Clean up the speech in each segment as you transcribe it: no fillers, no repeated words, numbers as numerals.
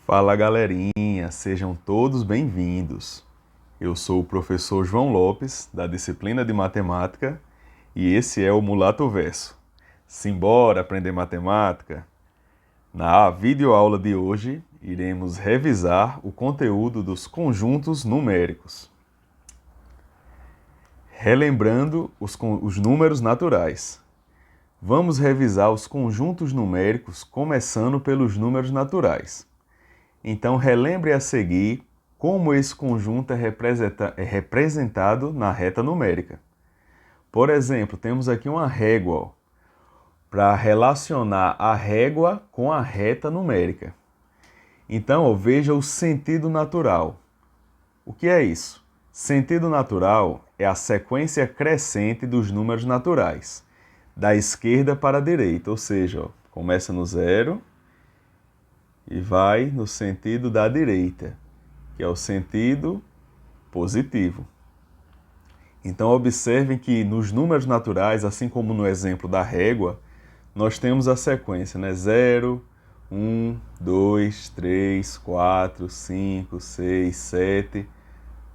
Fala galerinha, sejam todos bem-vindos. Eu sou o professor João Lopes, da disciplina de Matemática, e esse é o Mulato Verso. Simbora aprender matemática? Na videoaula de hoje, iremos revisar o conteúdo dos conjuntos numéricos. Relembrando os números naturais. Vamos revisar os conjuntos numéricos começando pelos números naturais. Então, relembre a seguir como esse conjunto é representado na reta numérica. Por exemplo, temos aqui uma régua para relacionar a régua com a reta numérica. Então, veja o sentido natural. O que é isso? Sentido natural é a sequência crescente dos números naturais, da esquerda para a direita, ou seja, começa no zero e vai no sentido da direita, que é o sentido positivo. Então, observem que nos números naturais, assim como no exemplo da régua, nós temos a sequência, né? 0, 1, 2, 3, 4, 5, 6, 7,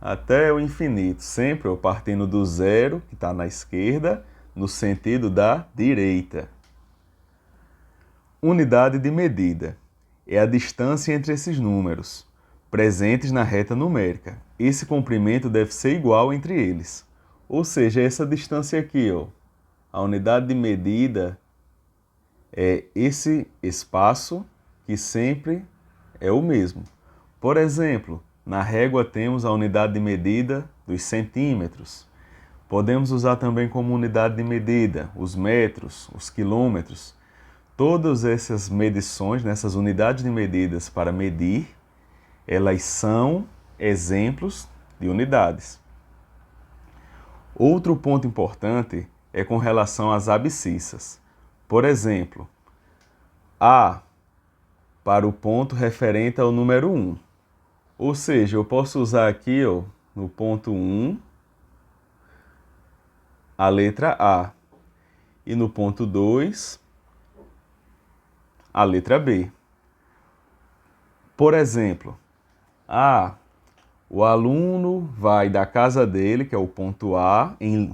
até o infinito, sempre partindo do zero, que está na esquerda, no sentido da direita. Unidade de medida é a distância entre esses números, presentes na reta numérica. Esse comprimento deve ser igual entre eles. Ou seja, essa distância aqui, ó, a unidade de medida é esse espaço que sempre é o mesmo. Por exemplo, na régua temos a unidade de medida dos centímetros. Podemos usar também como unidade de medida os metros, os quilômetros. Todas essas medições, essas unidades de medidas para medir, elas são exemplos de unidades. Outro ponto importante é com relação às abscissas. Por exemplo, A para o ponto referente ao número 1. Ou seja, eu posso usar aqui, ó, no ponto 1, a letra A. E no ponto 2, a letra B. Por exemplo, o aluno vai da casa dele, que é o ponto A, em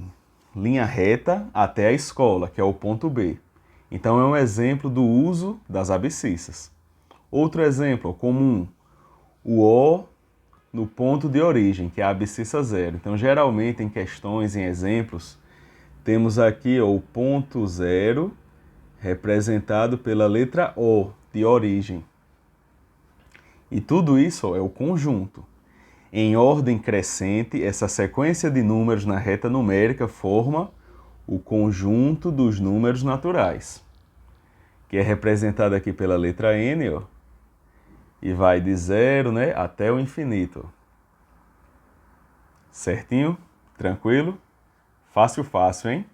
linha reta até a escola, que é o ponto B. Então, é um exemplo do uso das abscissas. Outro exemplo comum, o O no ponto de origem, que é a abscissa 0. Então, geralmente, em questões, em exemplos, temos aqui ó, o ponto 0 representado pela letra O, de origem. E tudo isso ó, é o conjunto. Em ordem crescente, essa sequência de números na reta numérica forma o conjunto dos números naturais, que é representado aqui pela letra N, ó, e vai de 0, né, até o infinito. Certinho? Tranquilo? Fácil, fácil, hein?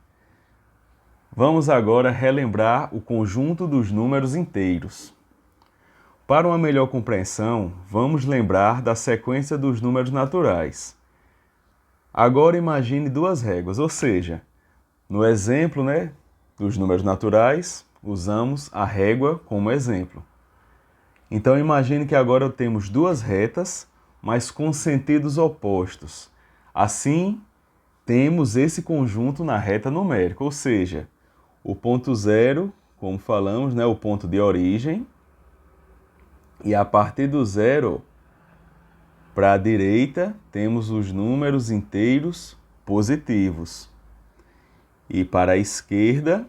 Vamos agora relembrar o conjunto dos números inteiros. Para uma melhor compreensão, vamos lembrar da sequência dos números naturais. Agora imagine duas réguas, ou seja, no exemplo, né, dos números naturais, usamos a régua como exemplo. Então imagine que agora temos duas retas, mas com sentidos opostos. Assim, temos esse conjunto na reta numérica, ou seja, o ponto 0, como falamos, né, o ponto de origem, e a partir do 0 para a direita temos os números inteiros positivos. E para a esquerda,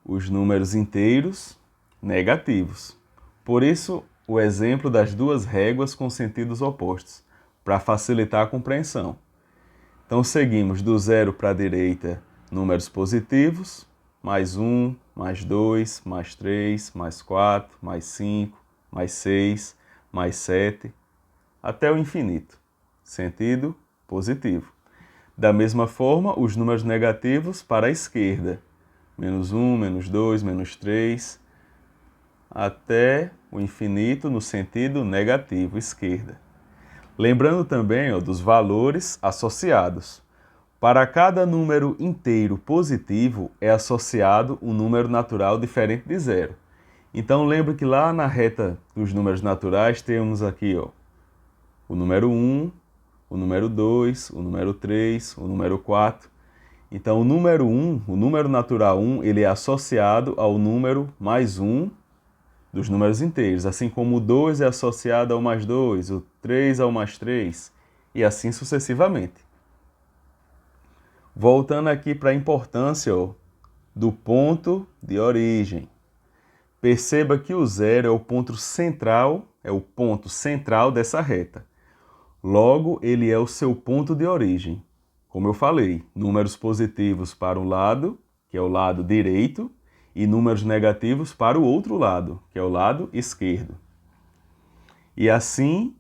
os números inteiros negativos. Por isso, o exemplo das duas réguas com sentidos opostos, para facilitar a compreensão. Então, seguimos do 0 para a direita, números positivos, mais 1, mais 2, mais 3, mais 4, mais 5, mais 6, mais 7, até o infinito, sentido positivo. Da mesma forma, os números negativos para a esquerda, menos 1, menos 2, menos 3, até o infinito no sentido negativo, esquerda. Lembrando também ó, dos valores associados. Para cada número inteiro positivo é associado um número natural diferente de 0. Então lembre que lá na reta dos números naturais temos aqui ó, o número 1, o número 2, o número 3, o número 4. Então o número 1, o número natural 1, ele é associado ao número mais 1 dos números inteiros, assim como o 2 é associado ao mais 2, o 3 ao mais 3, e assim sucessivamente. Voltando aqui para a importância ó, do ponto de origem. Perceba que o zero é o ponto central dessa reta. Logo, ele é o seu ponto de origem. Como eu falei, números positivos para um lado, que é o lado direito, e números negativos para o outro lado, que é o lado esquerdo. E assim,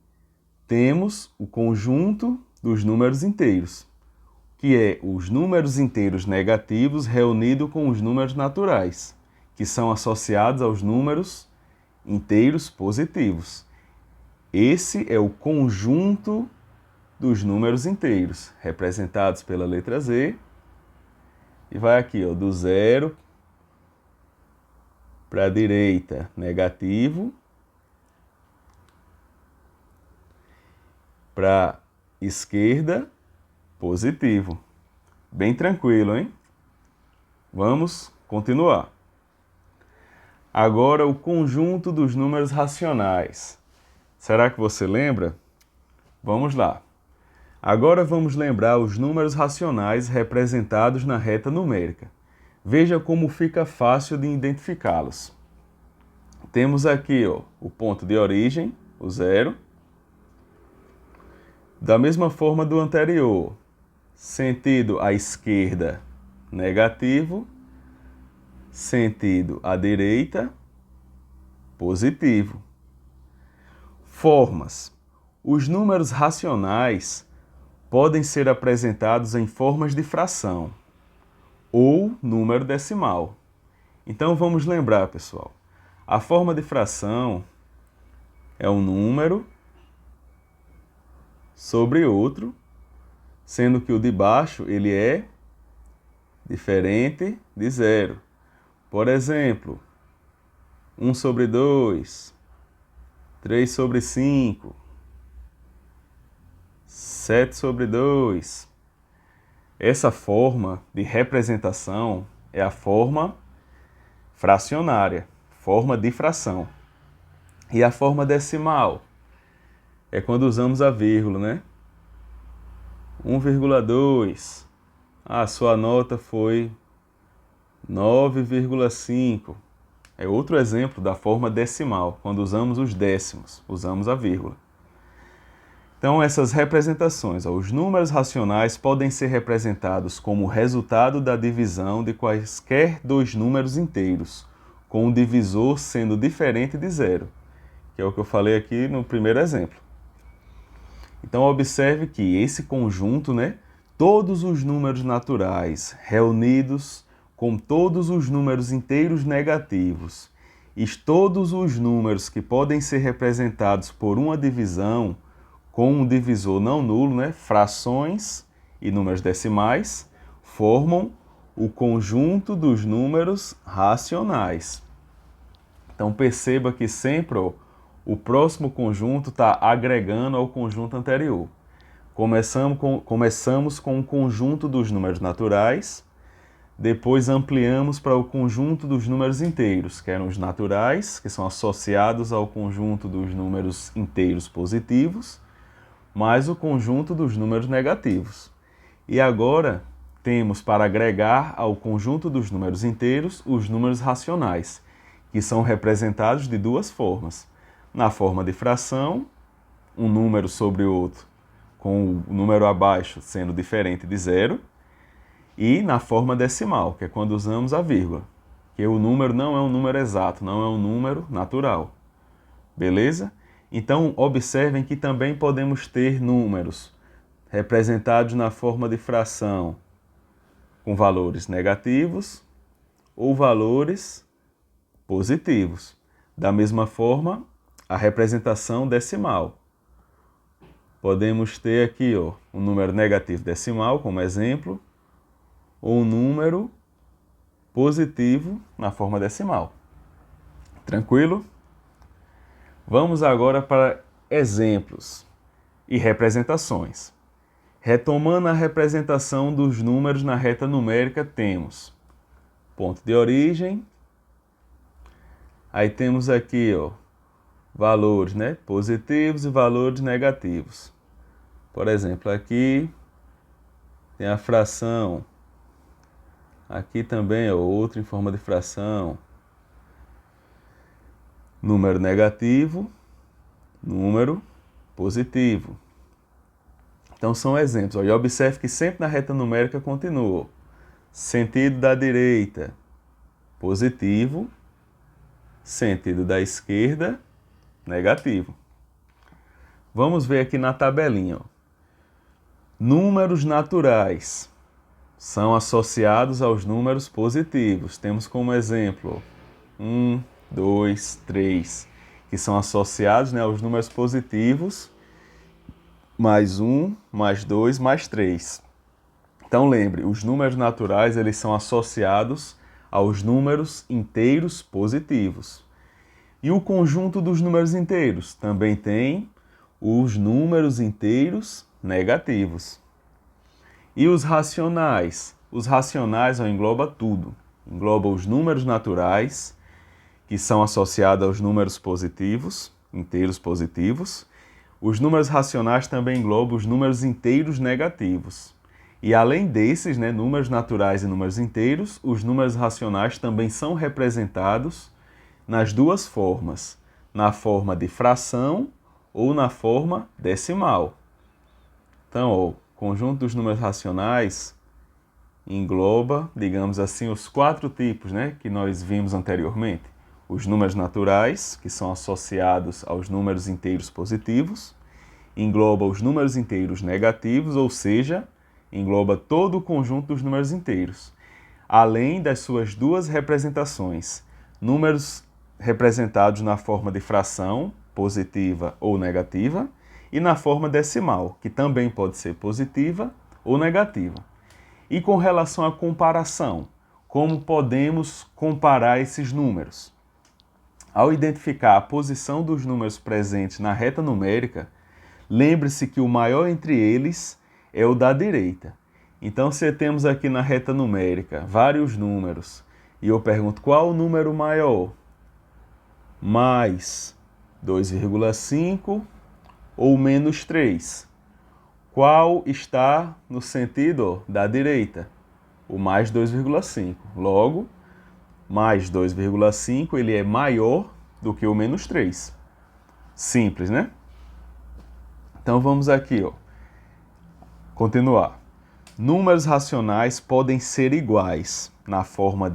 temos o conjunto dos números inteiros, que é os números inteiros negativos reunidos com os números naturais, que são associados aos números inteiros positivos. Esse é o conjunto dos números inteiros, representados pela letra Z. E vai aqui, ó, do 0 para a direita, negativo, para a esquerda, positivo. Bem tranquilo, hein? Vamos continuar. Agora o conjunto dos números racionais. Será que você lembra? Vamos lá. Agora vamos lembrar os números racionais representados na reta numérica. Veja como fica fácil de identificá-los. Temos aqui ó, o ponto de origem, o 0. Da mesma forma do anterior, sentido à esquerda, negativo, sentido à direita, positivo. Formas. Os números racionais podem ser apresentados em formas de fração ou número decimal. Então vamos lembrar, pessoal. A forma de fração é um número sobre outro, sendo que o de baixo ele é diferente de zero. Por exemplo, 1 sobre 2, 3 sobre 5, 7 sobre 2. Essa forma de representação é a forma fracionária, forma de fração. E a forma decimal é quando usamos a vírgula, né? 1,2. A sua nota foi 9,5. É outro exemplo da forma decimal, quando usamos os décimos, usamos a vírgula. Então, essas representações, os números racionais podem ser representados como resultado da divisão de quaisquer dois números inteiros, com o divisor sendo diferente de zero, que é o que eu falei aqui no primeiro exemplo. Então, observe que esse conjunto, né, todos os números naturais reunidos com todos os números inteiros negativos e todos os números que podem ser representados por uma divisão com um divisor não nulo, né, frações e números decimais, formam o conjunto dos números racionais. Então perceba que sempre o próximo conjunto está agregando ao conjunto anterior. Começamos com o conjunto dos números naturais, depois ampliamos para o conjunto dos números inteiros, que eram os naturais, que são associados ao conjunto dos números inteiros positivos, mais o conjunto dos números negativos. E agora temos para agregar ao conjunto dos números inteiros os números racionais, que são representados de duas formas. Na forma de fração, um número sobre o outro, com o número abaixo sendo diferente de zero, e na forma decimal, que é quando usamos a vírgula, que o número não é um número exato, não é um número natural. Beleza? Então, observem que também podemos ter números representados na forma de fração com valores negativos ou valores positivos. Da mesma forma, a representação decimal. Podemos ter aqui um número negativo decimal como exemplo, ou um número positivo na forma decimal. Tranquilo? Vamos agora para exemplos e representações. Retomando a representação dos números na reta numérica, temos ponto de origem, aí temos aqui, ó, valores, né, positivos e valores negativos. Por exemplo, aqui tem a fração, aqui também é outra em forma de fração, número negativo, número positivo. Então são exemplos. E observe que sempre na reta numérica continua. Sentido da direita, positivo. Sentido da esquerda, negativo. Vamos ver aqui na tabelinha. Ó. Números naturais são associados aos números positivos. Temos como exemplo 1, 2, 3, que são associados, né, aos números positivos, mais 1, mais 2, mais 3. Então lembre, os números naturais eles são associados aos números inteiros positivos. E o conjunto dos números inteiros também tem os números inteiros negativos. E os racionais? Os racionais engloba tudo. Engloba os números naturais, que são associados aos números positivos, inteiros positivos. Os números racionais também englobam os números inteiros negativos. E além desses, né, números naturais e números inteiros, os números racionais também são representados nas duas formas, na forma de fração ou na forma decimal. Então, o conjunto dos números racionais engloba, digamos assim, os 4 tipos, né, que nós vimos anteriormente. Os números naturais, que são associados aos números inteiros positivos, engloba os números inteiros negativos, ou seja, engloba todo o conjunto dos números inteiros, além das suas duas representações, números representados na forma de fração, positiva ou negativa, e na forma decimal, que também pode ser positiva ou negativa. E com relação à comparação, como podemos comparar esses números? Ao identificar a posição dos números presentes na reta numérica, lembre-se que o maior entre eles é o da direita. Então, se temos aqui na reta numérica vários números, e eu pergunto qual o número maior? Mais 2,5 ou menos 3? Qual está no sentido da direita? O mais 2,5. Logo, mais 2,5 ele é maior do que o menos 3. Simples, né? Então vamos aqui, ó. Continuar. Números racionais podem ser iguais na forma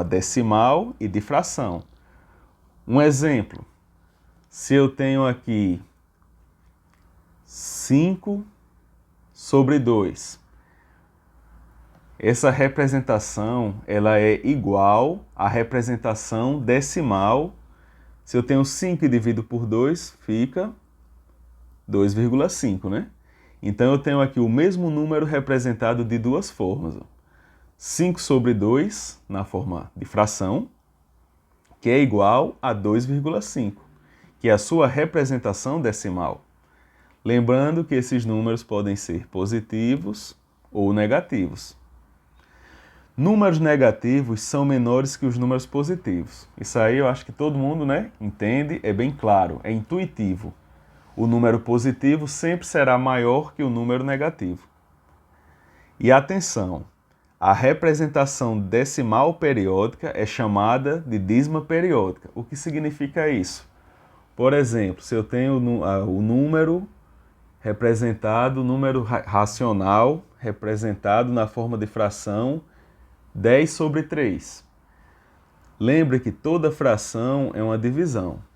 decimal e de fração. Um exemplo, se eu tenho aqui 5 sobre 2, essa representação ela é igual à representação decimal. Se eu tenho 5 e divido por 2, fica 2,5, né? Então eu tenho aqui o mesmo número representado de duas formas. 5 sobre 2 na forma de fração, que é igual a 2,5, que é a sua representação decimal. Lembrando que esses números podem ser positivos ou negativos. Números negativos são menores que os números positivos. Isso aí eu acho que todo mundo, né, entende, é bem claro, é intuitivo. O número positivo sempre será maior que o número negativo. E atenção, a representação decimal periódica é chamada de dízima periódica. O que significa isso? Por exemplo, se eu tenho o número representado, o número racional representado na forma de fração 10 sobre 3. Lembre que toda fração é uma divisão.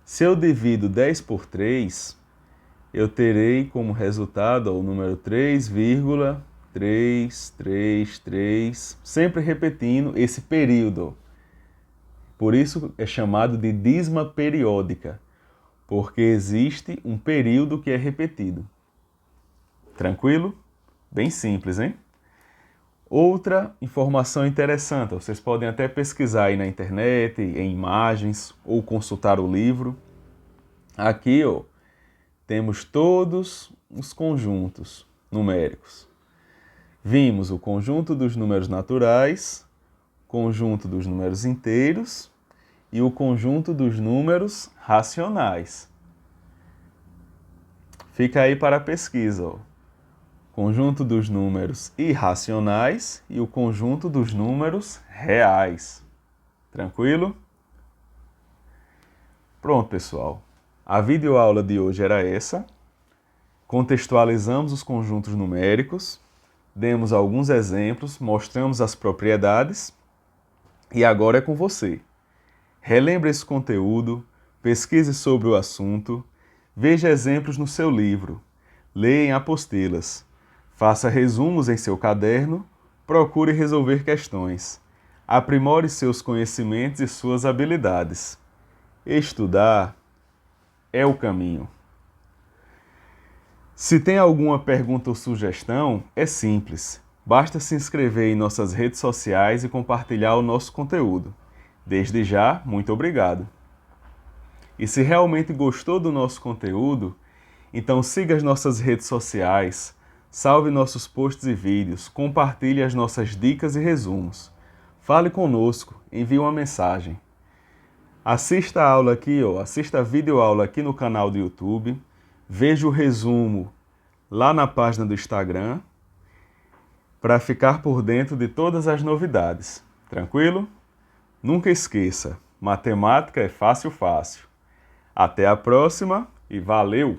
Se eu divido 10 por 3, eu terei como resultado o número 3,333, sempre repetindo esse período. Por isso é chamado de dízima periódica, porque existe um período que é repetido. Tranquilo? Bem simples, hein? Outra informação interessante, vocês podem até pesquisar aí na internet, em imagens, ou consultar o livro. Aqui, ó, temos todos os conjuntos numéricos. Vimos o conjunto dos números naturais, conjunto dos números inteiros e o conjunto dos números racionais. Fica aí para a pesquisa, ó. Conjunto dos números irracionais e o conjunto dos números reais. Tranquilo? Pronto, pessoal. A videoaula de hoje era essa. Contextualizamos os conjuntos numéricos, demos alguns exemplos, mostramos as propriedades e agora é com você. Relembre esse conteúdo, pesquise sobre o assunto, veja exemplos no seu livro, leia em apostilas. Faça resumos em seu caderno, procure resolver questões. Aprimore seus conhecimentos e suas habilidades. Estudar é o caminho. Se tem alguma pergunta ou sugestão, é simples. Basta se inscrever em nossas redes sociais e compartilhar o nosso conteúdo. Desde já, muito obrigado. E se realmente gostou do nosso conteúdo, então siga as nossas redes sociais, salve nossos posts e vídeos, compartilhe as nossas dicas e resumos. Fale conosco, envie uma mensagem. Assista a aula aqui, assista a videoaula aqui no canal do YouTube, veja o resumo lá na página do Instagram, para ficar por dentro de todas as novidades. Tranquilo? Nunca esqueça, matemática é fácil, fácil. Até a próxima e valeu!